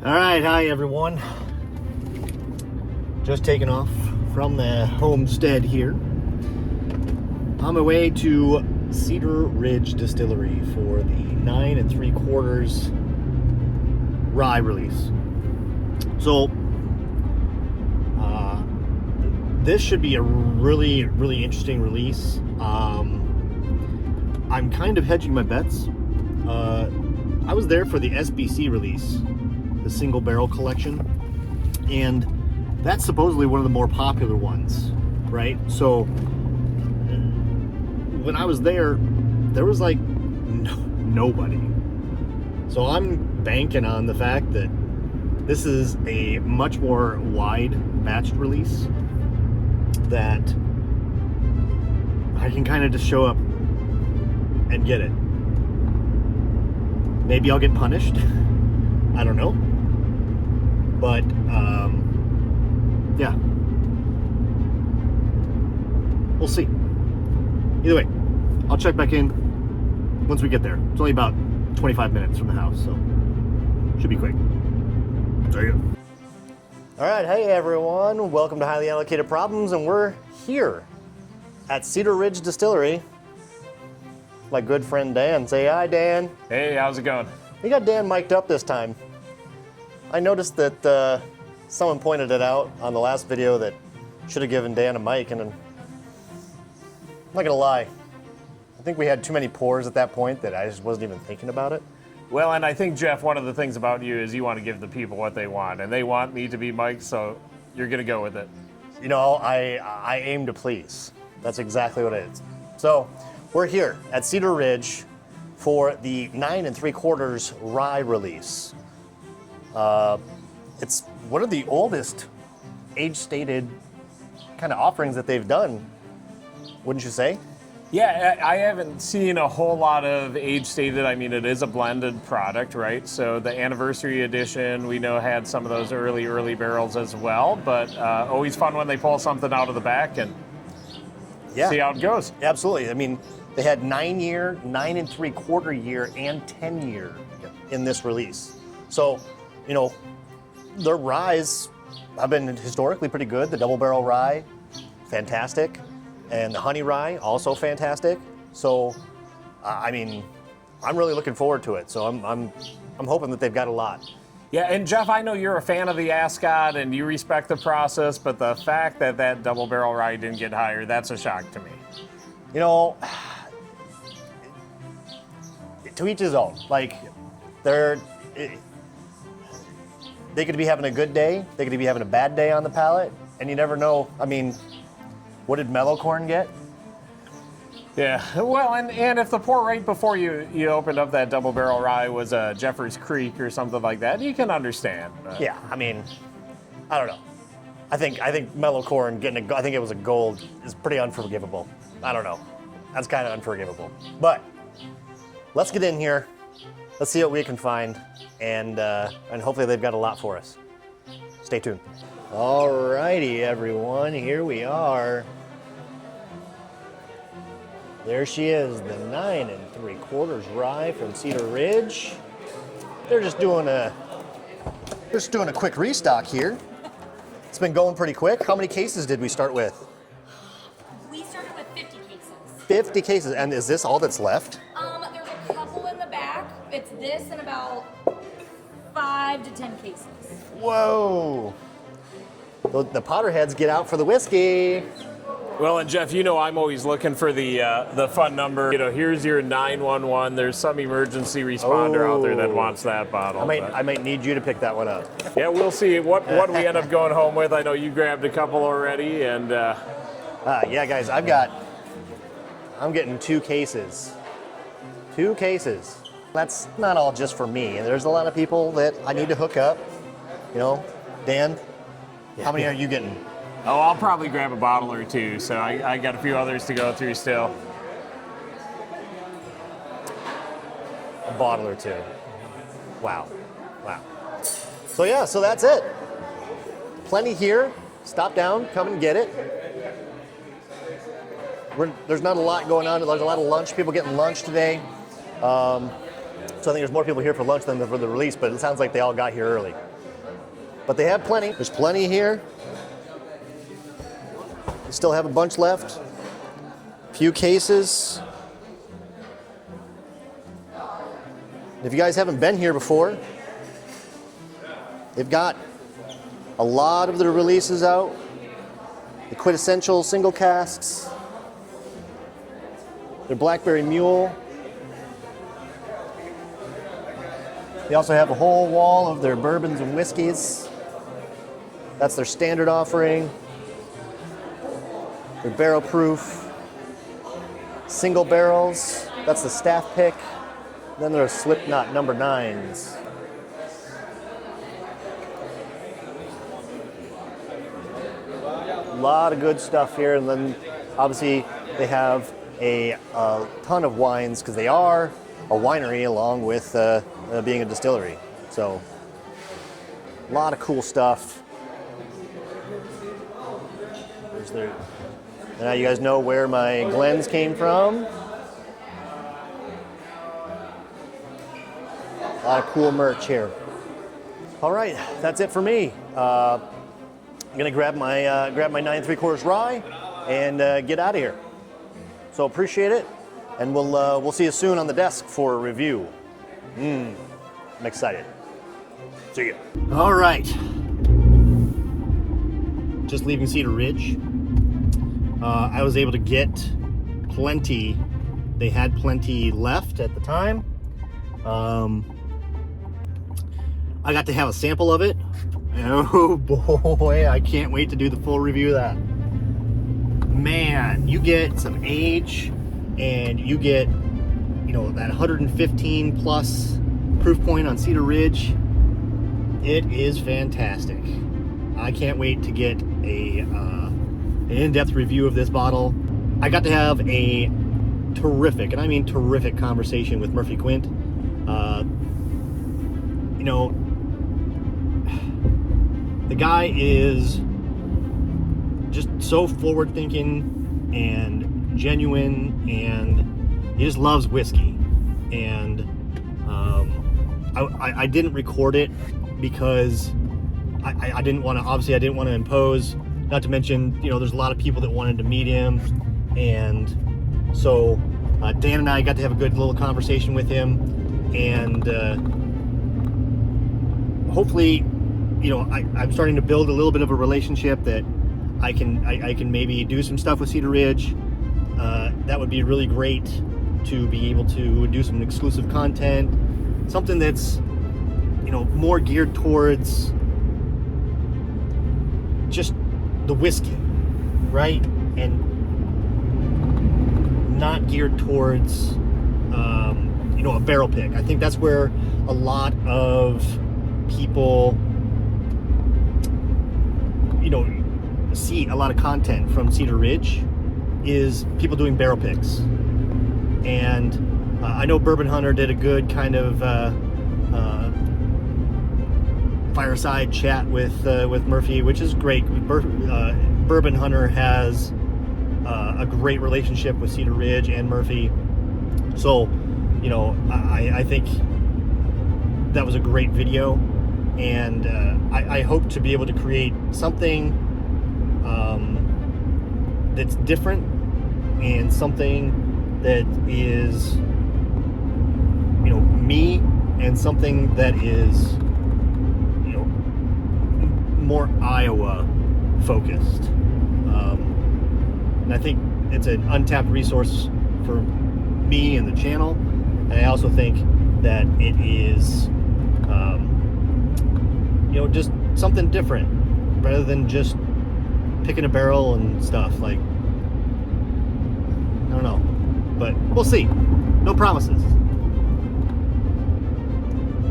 All right, hi everyone. Just taking off from the homestead here. On my way to Cedar Ridge Distillery for the 9 3/4 rye release. So, this should be a really interesting release. I'm kind of hedging my bets. I was there for the SBC release, the single barrel collection, and that's supposedly one of the more popular ones, right? So when I was there was like nobody. So I'm banking on the fact that this is a much more wide batched release that I can kind of just show up and get it. Maybe I'll get punished. I don't know. But, yeah. We'll see. Either way, I'll check back in once we get there. It's only about 25 minutes from the house, so should be quick. There you go. All right, hey everyone. Welcome to Highly Allocated Problems, and we're here at Cedar Ridge Distillery. My good friend Dan. Say hi, Dan. Hey, how's it going? We got Dan mic'd up this time. I noticed that someone pointed it out on the last video that should have given Dan a mic, and I'm not gonna lie, I think we had too many pours at that point that I just wasn't even thinking about it. Well, and I think, Jeff, one of the things about you is you want to give the people what they want, and they want me to be Mike, so you're going to go with it. You know, I aim to please. That's exactly what it is. So, we're here at Cedar Ridge for the 9 3/4 rye release. It's one of the oldest age-stated kind of offerings that they've done, wouldn't you say? Yeah, I haven't seen a whole lot of age stated. I mean, it is a blended product, right? So the anniversary edition, we know, had some of those early barrels as well, but always fun when they pull something out of the back and see how it goes. Absolutely. I mean, they had 9 year, 9 3/4 year, and 10 year in this release. So, you know, their ryes have been historically pretty good. The double barrel rye, fantastic. And the honey rye, also fantastic. So, I mean, I'm really looking forward to it. So I'm hoping that they've got a lot. Yeah, and Jeff, I know you're a fan of the Ascot and you respect the process, but the fact that that double barrel rye didn't get higher, that's a shock to me. You know, to each his own. Like, they could be having a good day, they could be having a bad day on the palate, and you never know. I mean, what did Mellow Corn get? Yeah, well, and if the pour right before you opened up that double barrel rye was a Jeffers Creek or something like that, you can understand. Yeah, I mean, I don't know. I think Mellow Corn getting I think it was a gold is pretty unforgivable. I don't know. That's kind of unforgivable. But let's get in here. Let's see what we can find, and hopefully they've got a lot for us. Stay tuned. Alrighty, everyone, here we are. There she is, the 9 3/4 rye from Cedar Ridge. They're just doing a quick restock here. It's been going pretty quick. How many cases did we start with? We started with 50 cases. 50 cases, and is this all that's left? There's a couple in the back. It's this and about 5 to 10 cases. Whoa! The Potterheads get out for the whiskey. Well, and Jeff, you know I'm always looking for the fun number. You know, here's your 911. There's some emergency responder out there that wants that bottle. I might need you to pick that one up. Yeah, we'll see what we end up going home with. I know you grabbed a couple already, and yeah, guys, I'm getting 2 cases. 2 cases. That's not all just for me. There's a lot of people that I need to hook up. You know, Dan, how many are you getting? oh, I'll probably grab a bottle or two. So I got a few others to go through still. A bottle or 2. Wow. So yeah, so that's it. Plenty here. Stop down, come and get it. There's not a lot going on. There's a lot of lunch, people getting lunch today. So I think there's more people here for lunch than for the release, but it sounds like they all got here early. But they have plenty. There's plenty here. We still have a bunch left. Few cases. If you guys haven't been here before, they've got a lot of their releases out. The quintessential single casks. Their Blackberry Mule. They also have a whole wall of their bourbons and whiskeys. That's their standard offering. Their barrel proof. Single barrels. That's the staff pick. Then there are Slipknot number 9s. A lot of good stuff here, and then obviously they have a ton of wines because they are a winery along with being a distillery. So a lot of cool stuff. There's their, now you guys know where my Glens came from. A lot of cool merch here. All right, that's it for me. I'm gonna grab my 9 3/4 rye and get out of here. So appreciate it, and we'll see you soon on the desk for a review. I'm excited. See ya. All right. Just leaving Cedar Ridge. I was able to get plenty. They had plenty left at the time. I got to have a sample of it. Oh boy, I can't wait to do the full review of that. Man, you get some age and you get, you know, that 115 plus proof point on Cedar Ridge. It is fantastic. I can't wait to get an in-depth review of this bottle. I got to have a terrific, and I mean terrific, conversation with Murphy Quint. You know, the guy is just so forward-thinking and genuine, and he just loves whiskey. And I didn't record it because I didn't want to. Obviously, I didn't want to impose. Not to mention, you know, there's a lot of people that wanted to meet him, and so Dan and I got to have a good little conversation with him, and hopefully, you know, I'm starting to build a little bit of a relationship that I can maybe do some stuff with Cedar Ridge. That would be really great to be able to do some exclusive content, something that's, you know, more geared towards just the whiskey, right? And not geared towards, you know, a barrel pick. I think that's where a lot of people, you know, see a lot of content from Cedar Ridge is people doing barrel picks. And I know Bourbon Hunter did a good kind of fireside chat with Murphy, which is great. Bourbon Hunter has a great relationship with Cedar Ridge and Murphy. So, you know, I think that was a great video, and I hope to be able to create something that's different and something that is, you know, me, and something that is, you know, more Iowa focused. And I think it's an untapped resource for me and the channel. And I also think that it is, you know, just something different rather than just picking a barrel and stuff. Like, I don't know, but we'll see. No promises.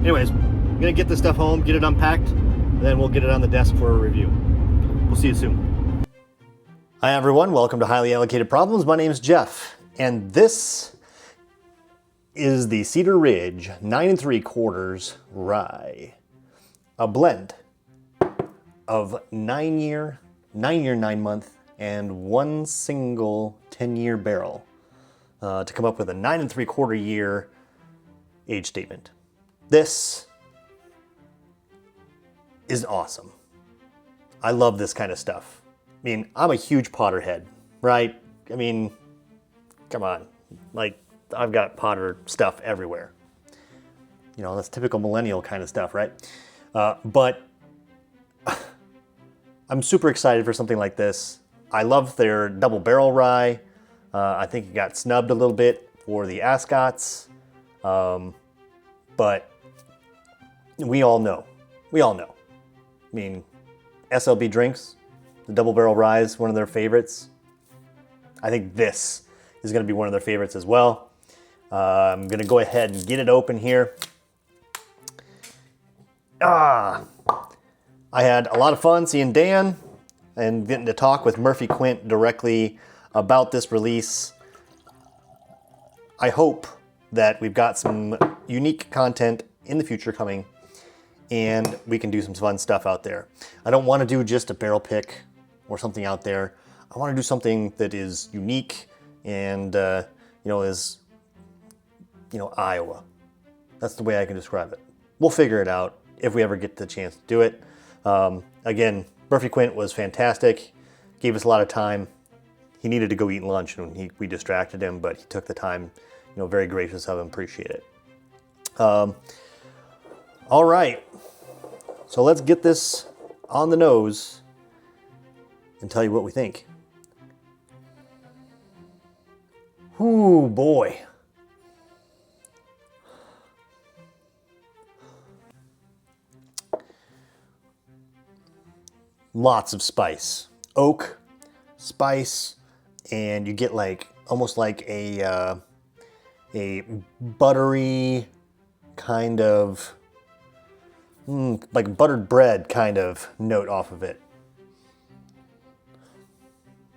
Anyways, I'm gonna get this stuff home, get it unpacked, and then we'll get it on the desk for a review. We'll see you soon. Hi everyone, welcome to Highly Allocated Problems. My name is Jeff, and this is the Cedar Ridge 9 3/4 rye. A blend of 9 year, 9 month, and one single 10-year barrel to come up with a 9 3/4 year age statement. This is awesome. I love this kind of stuff. I mean, I'm a huge Potter head, right? I mean, come on. Like, I've got Potter stuff everywhere. You know, that's typical millennial kind of stuff, right? But I'm super excited for something like this. I love their double barrel rye. I think it got snubbed a little bit for the Ascots. But we all know. I mean, SLB Drinks, the double barrel rye is one of their favorites. I think this is going to be one of their favorites as well. I'm going to go ahead and get it open here. I had a lot of fun seeing Dan and getting to talk with Murphy Quint directly about this release. I hope that we've got some unique content in the future coming and we can do some fun stuff out there. I don't want to do just a barrel pick or something out there. I want to do something that is unique and, is, Iowa. That's the way I can describe it. We'll figure it out if we ever get the chance to do it. Again, Murphy Quint was fantastic, gave us a lot of time. He needed to go eat lunch and we distracted him, but he took the time, very gracious of him, appreciate it. All right, so let's get this on the nose and tell you what we think. Ooh, boy. Lots of spice. Oak, spice, and you get almost like a buttery kind of, like buttered bread kind of note off of it.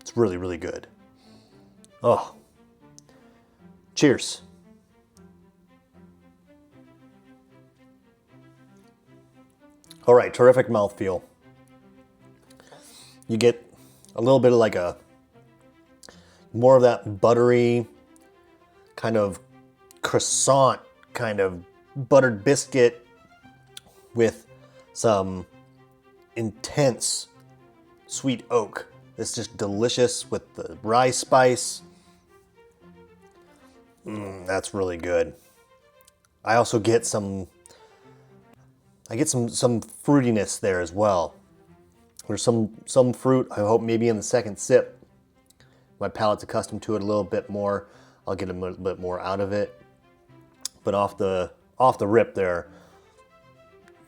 It's really, really good. Oh. Cheers. All right, terrific mouthfeel. You get a little bit of more of that buttery kind of croissant kind of buttered biscuit with some intense sweet oak. It's just delicious with the rye spice. That's really good. I also get some fruitiness there as well. There's some fruit, I hope maybe in the second sip. My palate's accustomed to it a little bit more. I'll get a little bit more out of it. But off the rip there,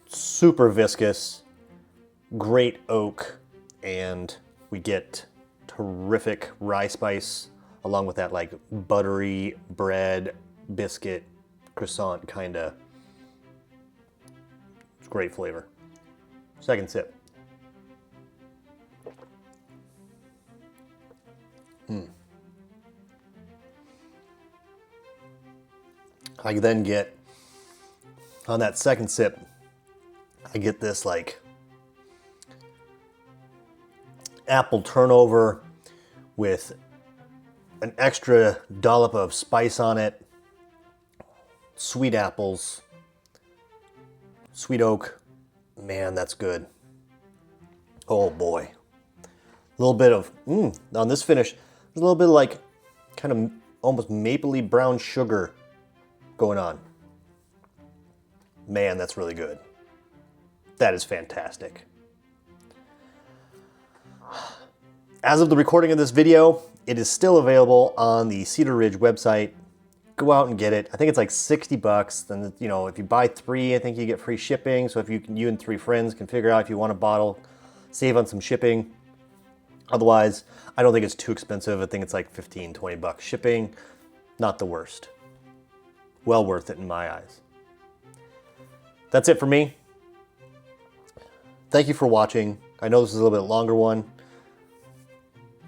super viscous, great oak, and we get terrific rye spice along with that buttery bread, biscuit, croissant kinda. It's great flavor. Second sip. I then get, on that second sip, I get this apple turnover with an extra dollop of spice on it, sweet apples, sweet oak. Man, that's good. Oh boy. A little bit of, on this finish, there's a little bit of kind of almost mapley brown sugar going on. Man, that's really good. That is fantastic. As of the recording of this video, it is still available on the Cedar Ridge website. Go out and get it. I think it's $60. Then, if you buy 3, I think you get free shipping. So if you and 3 friends can figure out if you want a bottle, save on some shipping. Otherwise, I don't think it's too expensive. I think it's $15, $20 shipping. Not the worst. Well worth it in my eyes. That's it for me. Thank you for watching. I know this is a little bit longer one.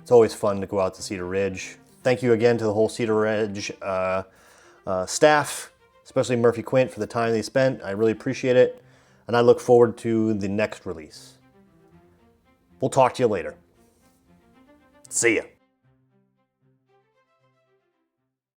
It's always fun to go out to Cedar Ridge. Thank you again to the whole Cedar Ridge staff, especially Murphy Quint for the time they spent. I really appreciate it. And I look forward to the next release. We'll talk to you later. See ya.